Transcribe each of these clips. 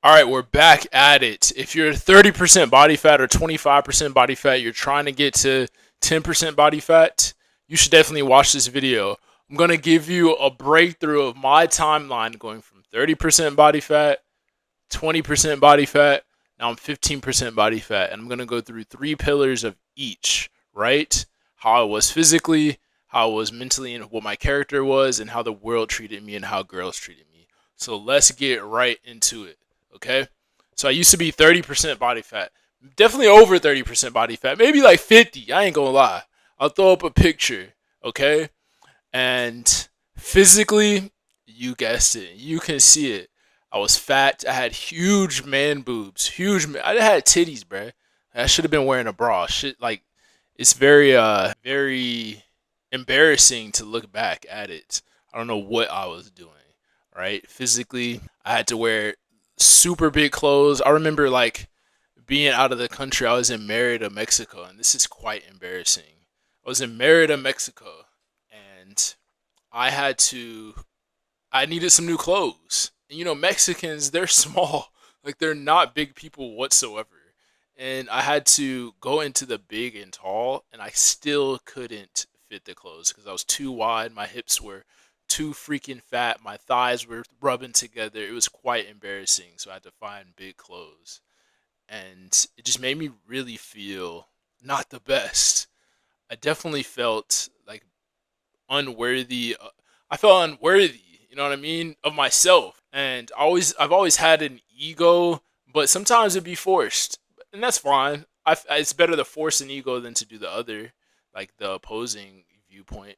All right, we're back at it. If you're 30% body fat or 25% body fat, you're trying to get to 10% body fat, you should definitely watch this video. I'm going to give you a breakthrough of my timeline going from 30% body fat, 20% body fat, now I'm 15% body fat. And I'm going to go through three pillars of each, right? How I was physically, how I was mentally, and what my character was, and how the world treated me and how girls treated me. So let's get right into it. Okay. So I used to be 30% body fat. Definitely over 30% body fat. Maybe like 50. I ain't gonna lie. I'll throw up a picture. Okay. And physically, you guessed it. You can see it. I was fat. I had huge man boobs. I had titties, bruh. I should have been wearing a bra. Shit, like, it's very embarrassing to look back at it. I don't know what I was doing, right? Physically, I had to wear super big clothes. I remember like being out of the country. I was in Merida, Mexico, and this is quite embarrassing. I was in Merida, Mexico, and I had to. I needed some new clothes. And you know, Mexicans, they're small. Like they're not big people whatsoever. And I had to go into the big and tall, and I still couldn't fit the clothes because I was too wide. My hips were too freaking fat. My thighs were rubbing together. It was quite embarrassing. So I had to find big clothes. And it just made me really feel not the best. I definitely felt like unworthy. I felt unworthy, you know what I mean, of myself. And I've always had an ego, but sometimes it'd be forced, and that's fine. It's better to force an ego than to do the other, like the opposing viewpoint.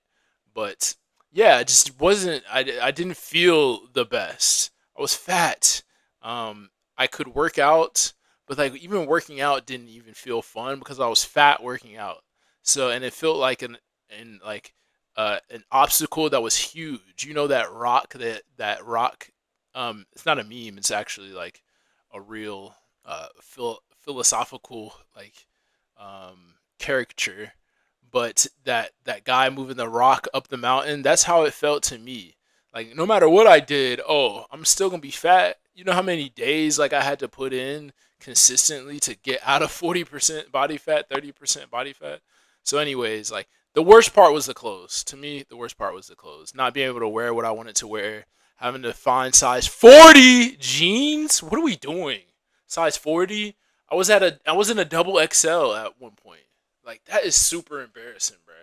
But yeah, it just wasn't. I didn't feel the best. I was fat. I could work out, but like even working out didn't even feel fun because I was fat working out. So and it felt like an obstacle that was huge. You know that rock. It's not a meme. It's actually like a real philosophical like caricature. But that guy moving the rock up the mountain, that's how it felt to me. Like no matter what I did, oh, I'm still gonna be fat. You know how many days like I had to put in consistently to get out of 40% body fat, 30% body fat. So, anyways, like the worst part was the clothes. To me, the worst part was the clothes. Not being able to wear what I wanted to wear, having to find size 40 jeans. What are we doing? Size 40? I was in a double XL at one point. Like that is super embarrassing, bro.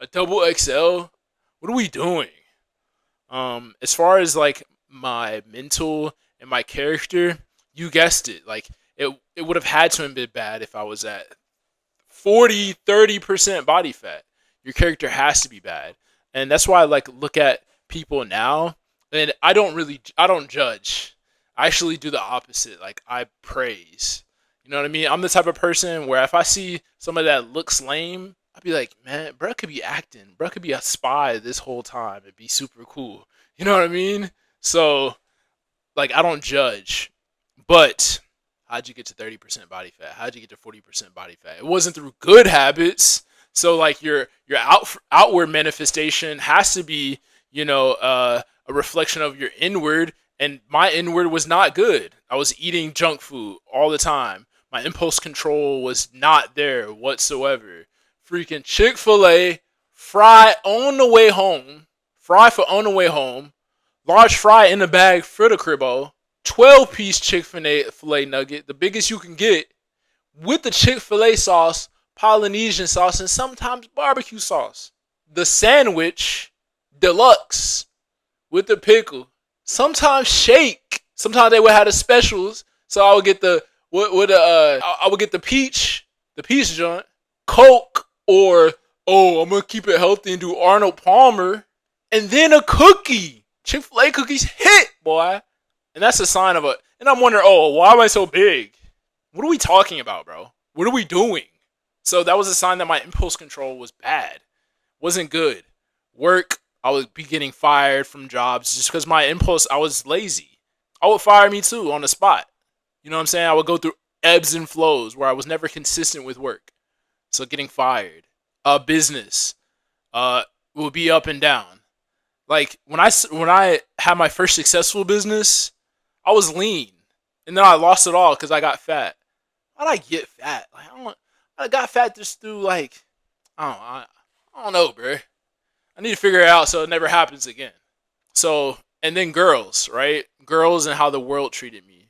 A double XL? What are we doing? As far as like my mental and my character, you guessed it. Like it would have had to have been bad if I was at 40, 30% body fat. Your character has to be bad. And that's why I like look at people now and I don't judge. I actually do the opposite. Like I praise. You know what I mean? I'm the type of person where if I see somebody that looks lame, I'd be like, man, bro could be acting. Bro could be a spy this whole time. It'd be super cool. You know what I mean? So like I don't judge. But how'd you get to 30% body fat? How'd you get to 40% body fat? It wasn't through good habits. So like your outward manifestation has to be, a reflection of your inward. And my inward was not good. I was eating junk food all the time. My impulse control was not there whatsoever. Freaking Chick-fil-A, fry on the way home, fry for on the way home, large fry in the bag for the cribbo, 12-piece Chick-fil-A nugget, the biggest you can get, with the Chick-fil-A sauce, Polynesian sauce, and sometimes barbecue sauce. The sandwich, deluxe, with the pickle. Sometimes shake. Sometimes they would have the specials. So I would get I would get the peach joint, Coke, or I'm gonna keep it healthy and do Arnold Palmer, and then a cookie. Chick-fil-A cookies hit, boy. And that's a sign of a. And I'm wondering, why am I so big? What are we talking about, bro? What are we doing? So that was a sign that my impulse control was bad, wasn't good. Work, I would be getting fired from jobs just because I was lazy. I would fire me too on the spot. You know what I'm saying? I would go through ebbs and flows where I was never consistent with work. So getting fired, business, will be up and down. Like when I had my first successful business, I was lean. and then I lost it all because I got fat. How did I get fat? Like I got fat just through like I don't know, bro. I need to figure it out so it never happens again. So and then girls, right? Girls and how the world treated me.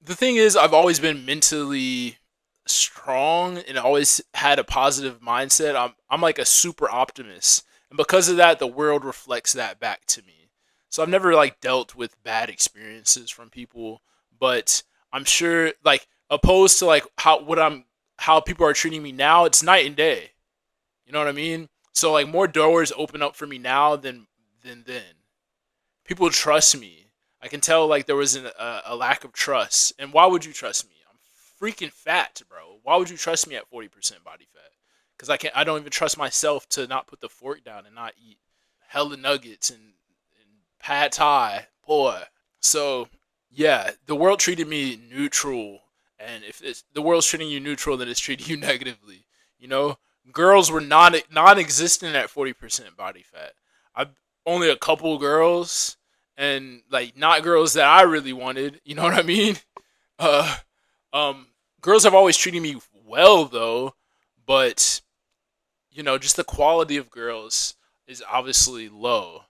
The thing is, I've always been mentally strong and always had a positive mindset. I'm like a super optimist, and because of that, the world reflects that back to me. So I've never like dealt with bad experiences from people, but I'm sure like opposed to like how people are treating me now, it's night and day. You know what I mean? So like more doors open up for me now than then. People trust me. I can tell like there was a lack of trust. And why would you trust me? I'm freaking fat, bro. Why would you trust me at 40% body fat? Because I don't even trust myself to not put the fork down and not eat hella nuggets and pad thai, boy. So yeah, the world treated me neutral, and if the world's treating you neutral, then it's treating you negatively. You know, girls were non-existent at 40% body fat. I only a couple girls, and like not girls that I really wanted. You know what I mean? Uh, um, girls have always treated me well though, but just the quality of girls is obviously low.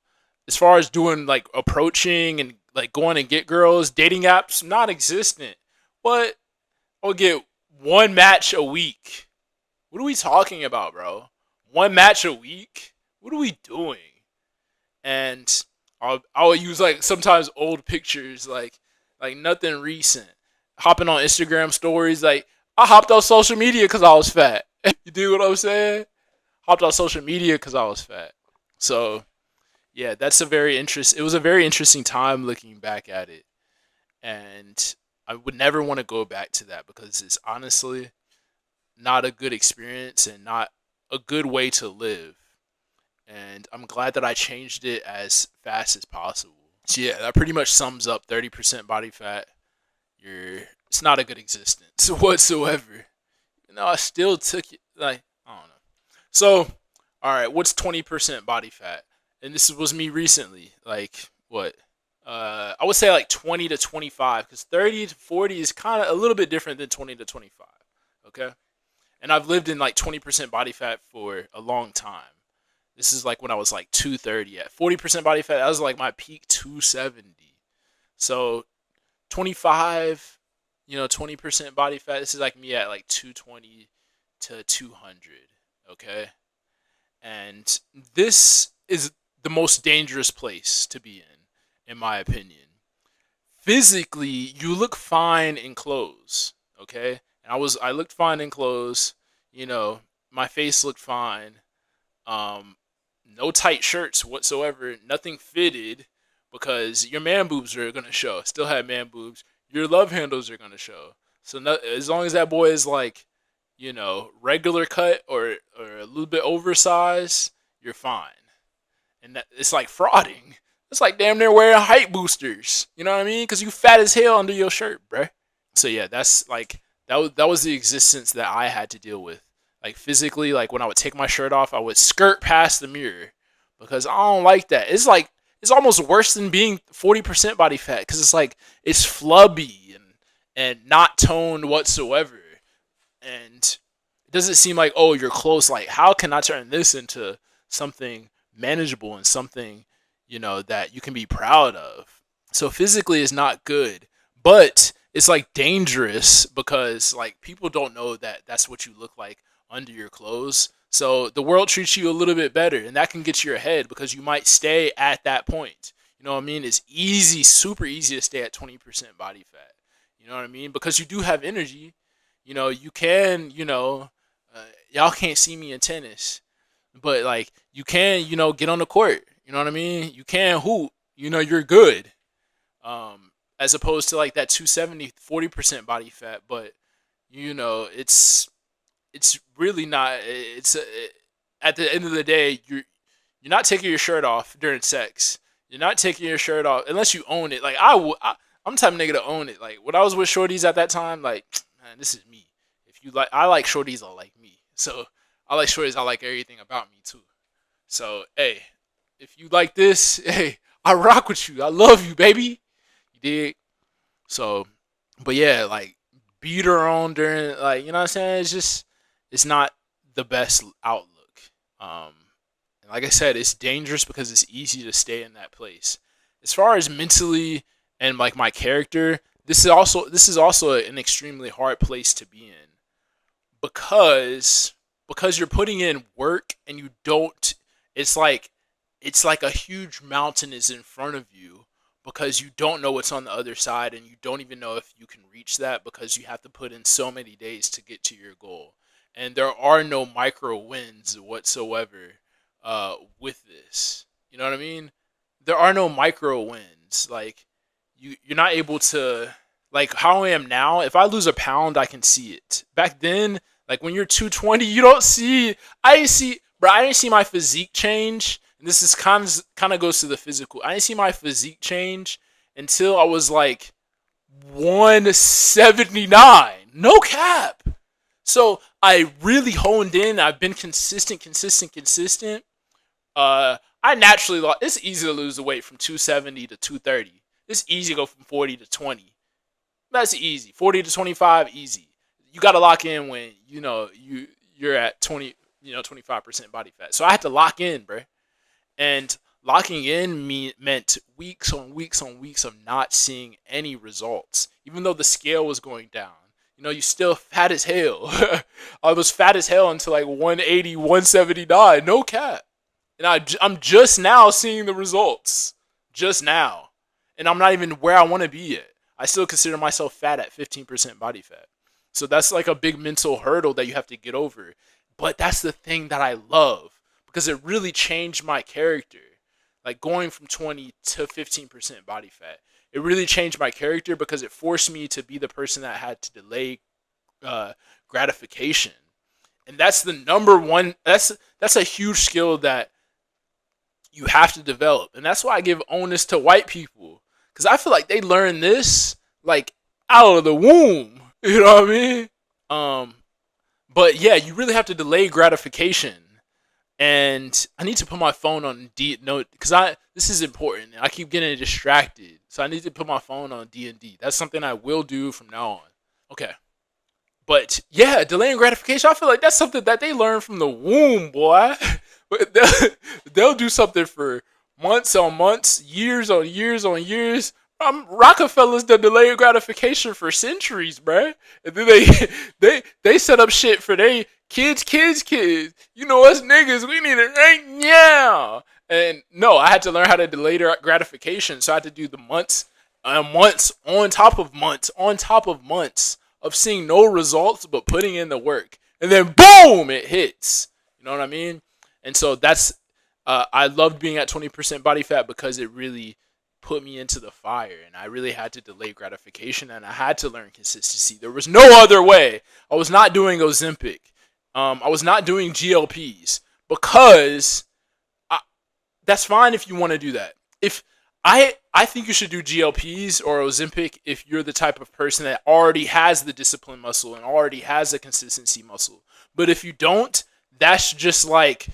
As far as doing like approaching and like going and get girls, dating apps non-existent. What? I'll get one match a week. What are we talking about, bro? One match a week? What are we doing? And I'll use like sometimes old pictures, like nothing recent. Hopping on Instagram stories, like I hopped on social media because I was fat. You do what I'm saying? Hopped on social media because I was fat. So yeah, that's a very interest. It was a very interesting time looking back at it, and I would never want to go back to that because it's honestly not a good experience and not a good way to live. And I'm glad that I changed it as fast as possible. So yeah, that pretty much sums up 30% body fat. It's not a good existence whatsoever. I still took it like I don't know. So, all right, what's 20% body fat? And this was me recently. Like what? I would say like 20 to 25 because 30 to 40 is kind of a little bit different than 20 to 25. Okay, and I've lived in like 20% body fat for a long time. This is like when I was like 230 at 40% body fat. That was like my peak 270. So 25, 20% body fat. This is like me at like 220 to 200. Okay. And this is the most dangerous place to be in my opinion. Physically, you look fine in clothes. Okay. And I looked fine in clothes. You know, my face looked fine. Um, no tight shirts whatsoever, nothing fitted because your man boobs are gonna show. Still have man boobs. Your love handles are gonna show. So as long as that boy is like, regular cut or a little bit oversized, you're fine. And it's like frauding. It's like damn near wearing height boosters. You know what I mean? Because you fat as hell under your shirt, bruh. So yeah, that's like that was the existence that I had to deal with. Like physically, like when I would take my shirt off, I would skirt past the mirror because I don't like that. It's almost worse than being 40% body fat because it's like it's flubby and not toned whatsoever, and it doesn't seem like, oh, you're close. Like how can I turn this into something manageable and something that you can be proud of? So physically is not good, but it's like dangerous because like people don't know that that's what you look like under your clothes. So the world treats you a little bit better, and that can get you ahead because you might stay at that point. You know what I mean? It's easy, super easy to stay at 20% body fat. You know what I mean? Because you do have energy. You can, y'all can't see me in tennis, but like you can, get on the court. You know what I mean? You can hoop. You're good. As opposed to like that 270, 40% body fat, but it's really not. At the end of the day, you're not taking your shirt off during sex. You're not taking your shirt off unless you own it. Like I'm the type of nigga to own it. Like when I was with shorties at that time, like man, this is me. If you like, I like shorties that like me. So I like shorties. I like everything about me too. So hey, if you like this, hey, I rock with you. I love you, baby. You dig? So, But yeah, like beat her on during, like, you know what I'm saying? It's just, it's not the best outlook. Um, and like I said, it's dangerous because it's easy to stay in that place. As far as mentally and like my character, this is also an extremely hard place to be in, because you're putting in work and you don't, it's like a huge mountain is in front of you, because you don't know what's on the other side, and you don't even know if you can reach that, because you have to put in so many days to get to your goal, and there are no micro wins whatsoever with this. You know what I mean? There are no micro wins. Like, you're not able to, like how I am now. If I lose a pound, I can see it. Back then, like when you're 220, you don't see. I didn't see, bro. I didn't see my physique change. And this is kind of goes to the physical. I didn't see my physique change until I was like 179. No cap. So I really honed in. I've been consistent. I naturally lost. It's easy to lose the weight from 270 to 230. It's easy to go from 40 to 20. That's easy. 40 to 25, easy. You got to lock in when you're at 20, 25% body fat. So I had to lock in, bro. And locking in meant weeks on weeks on weeks of not seeing any results, even though the scale was going down. You still fat as hell. I was fat as hell until like 180, 179. No cap. And I'm just now seeing the results. Just now. And I'm not even where I want to be yet. I still consider myself fat at 15% body fat. So that's like a big mental hurdle that you have to get over. But that's the thing that I love, because it really changed my character. Like going from 20 to 15% body fat. It really changed my character because it forced me to be the person that had to delay gratification. And that's the number one, that's a huge skill that you have to develop. And that's why I give onus to white people. Because I feel like they learn this like out of the womb. You know what I mean? Um, but yeah, you really have to delay gratification. And I need to put my phone on D note, because this is important. I keep getting distracted, so I need to put my phone on D&D. That's something I will do from now on. Okay, but yeah, delaying gratification. I feel like that's something that they learn from the womb, boy. But they'll do something for months on months, years on years on years. Rockefellers done delayed gratification for centuries, bruh. And then they set up shit for they kids. Us niggas, we need it right now. And no, I had to learn how to delay gratification. So I had to do the months, months on top of months on top of months of seeing no results, but putting in the work. And then boom, it hits. You know what I mean? And so that's, I loved being at 20% body fat because it really put me into the fire, and I really had to delay gratification, and I had to learn consistency. There was no other way. I was not doing Ozempic. I was not doing GLPs, because that's fine if you want to do that. If I think you should do GLPs or Ozempic if you're the type of person that already has the discipline muscle and already has the consistency muscle. But if you don't, that's just like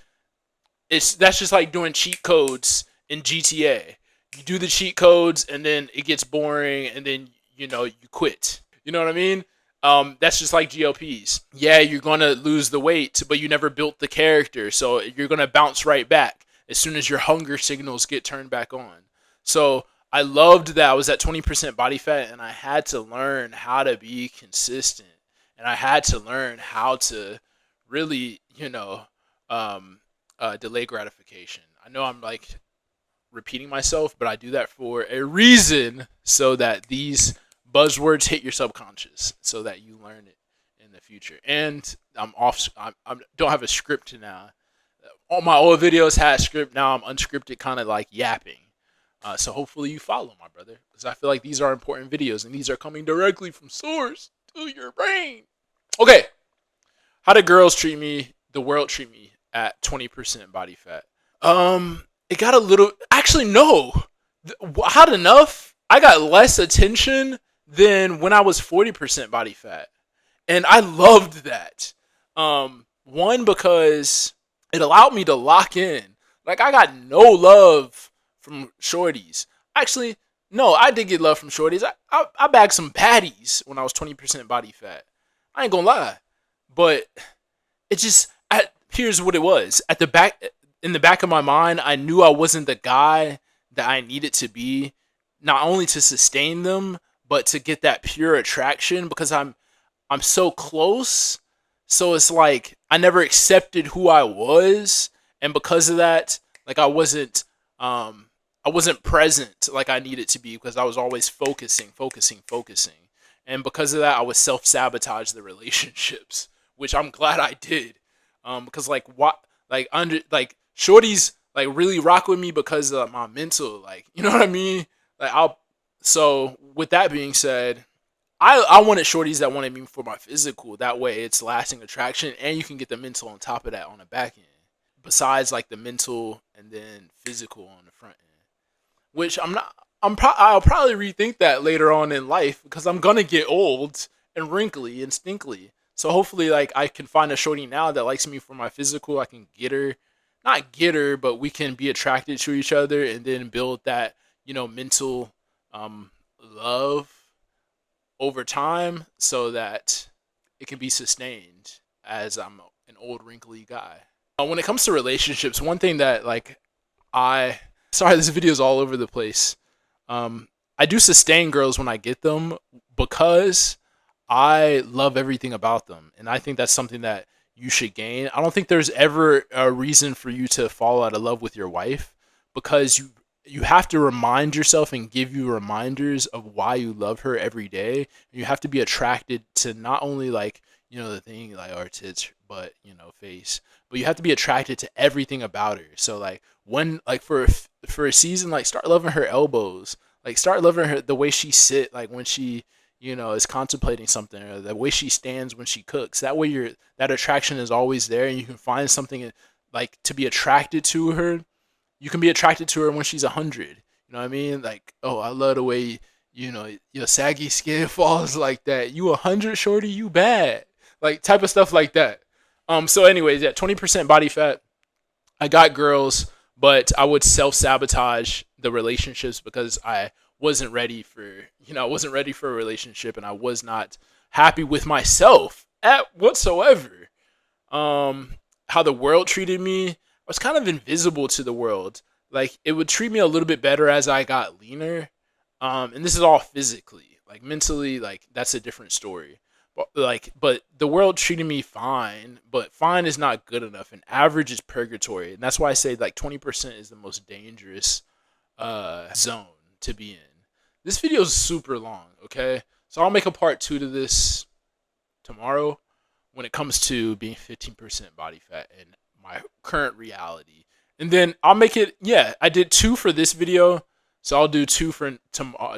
doing cheat codes in GTA. You do the cheat codes and then it gets boring, and then you quit. You know what I mean? That's just like GLPs. Yeah, you're gonna lose the weight, but you never built the character, so you're gonna bounce right back as soon as your hunger signals get turned back on. So I loved that I was at 20% body fat, and I had to learn how to be consistent, and I had to learn how to really, delay gratification. I know I'm like repeating myself, but I do that for a reason, so that these buzzwords hit your subconscious, so that you learn it in the future. And I don't have a script now. All my old videos had script. Now I'm unscripted, kind of like yapping. So hopefully you follow, my brother, because I feel like these are important videos, and these are coming directly from source to your brain. Okay, how do girls treat me? The world treat me at 20% body fat. It got a little. Actually, no. Hot enough. I got less attention than when I was 40% body fat, and I loved that. One, because it allowed me to lock in. Like, I got no love from shorties. Actually, No, I did get love from shorties. I bagged some baddies when I was 20% body fat. I ain't gonna lie, but it just here's what it was. At the back in the back of my mind, I knew I wasn't the guy that I needed to be, not only to sustain them, but to get that pure attraction because I'm so close. So it's like I never accepted who I was, and because of that, like um I wasn't present like I needed to be because I was always focusing. And because of that, I would self-sabotage the relationships, which I'm glad I did. Because like what like shorties like really rock with me because of my mental, like, you know what I mean? Like I'll so with that being said, I wanted shorties that wanted me for my physical. That way, it's lasting attraction, and you can get the mental on top of that on the back end. Besides, like the mental and then physical on the front end, which I'm not. I'll probably rethink that later on in life because I'm gonna get old and wrinkly and stinkly. So hopefully, like I can find a shorty now that likes me for my physical. I can get her, not get her, but we can be attracted to each other and then build that mental love over time so that it can be sustained as I'm an old wrinkly guy. When it comes to relationships, one thing that like I sorry this video is all over the place. I do sustain girls when I get them because I love everything about them, and I think that's something that you should gain. I don't think there's ever a reason for you to fall out of love with your wife because you have to remind yourself and give you reminders of why you love her every day. You have to be attracted to not only like the thing like our tits, but face. But you have to be attracted to everything about her. So like when like for a season, like start loving her elbows, like start loving her the way she sit, like when she is contemplating something, or the way she stands when she cooks. That way that attraction is always there, and you can find something like to be attracted to her. You can be attracted to her when she's 100. You know what I mean? Like, oh, I love the way your saggy skin falls like that. You 100, shorty, you bad. Like type of stuff like that. So anyways, yeah, 20% body fat. I got girls, but I would self sabotage the relationships because I wasn't ready for I wasn't ready for a relationship, and I was not happy with myself at whatsoever. How the world treated me, I was kind of invisible to the world. Like it would treat me a little bit better as I got leaner. And this is all physically. Like mentally, like that's a different story. But the world treated me fine, but fine is not good enough. And average is purgatory, and that's why I say like 20% is the most dangerous zone to be in. This video is super long, okay? So I'll make a part 2 to this tomorrow when it comes to being 15% body fat and my current reality. And then I'll make it, yeah, I did 2 for this video. So I'll do 2 for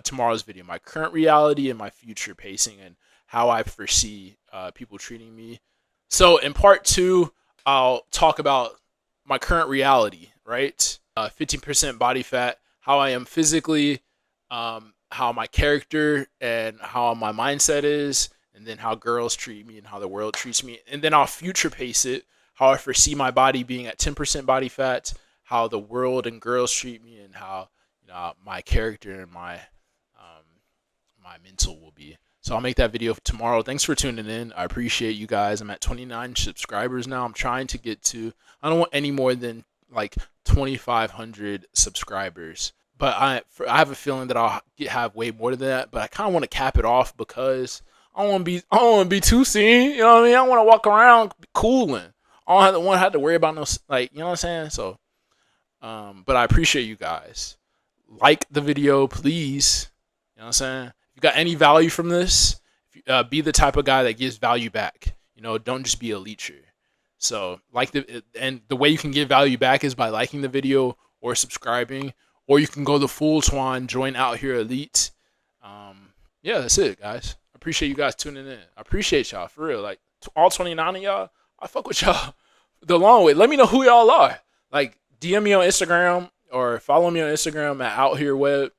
tomorrow's video, my current reality and my future pacing and how I foresee people treating me. So in part 2, I'll talk about my current reality, right? 15% body fat, how I am physically, how my character and how my mindset is, and then how girls treat me and how the world treats me. And then I'll future pace it, how I foresee my body being at 10% body fat, how the world and girls treat me, and how my character and my mental will be. So I'll make that video tomorrow. Thanks for tuning in. I appreciate you guys. I'm at 29 subscribers now. I'm trying to get to, I don't want any more than like 2,500 subscribers. But I have a feeling that I'll have way more than that. But I kind of want to cap it off because I don't want to be too seen. You know what I mean? I want to walk around cooling. I don't want to have to worry about no, like, you know what I'm saying? So, but I appreciate you guys. Like the video, please. You know what I'm saying? If you got any value from this, be the type of guy that gives value back. Don't just be a leecher. So, and the way you can give value back is by liking the video or subscribing, or you can go the full Twan, join OutHere Elite. Yeah, that's it, guys. I appreciate you guys tuning in. I appreciate y'all, for real. Like, all 29 of y'all, I fuck with y'all the long way. Let me know who y'all are. Like, DM me on Instagram or follow me on Instagram at OutHereWeb.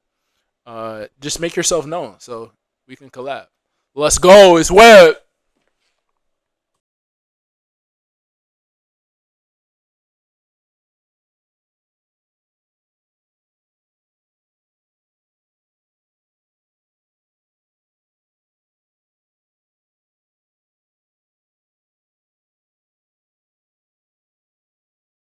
Just make yourself known so we can collab. Let's go. It's Web.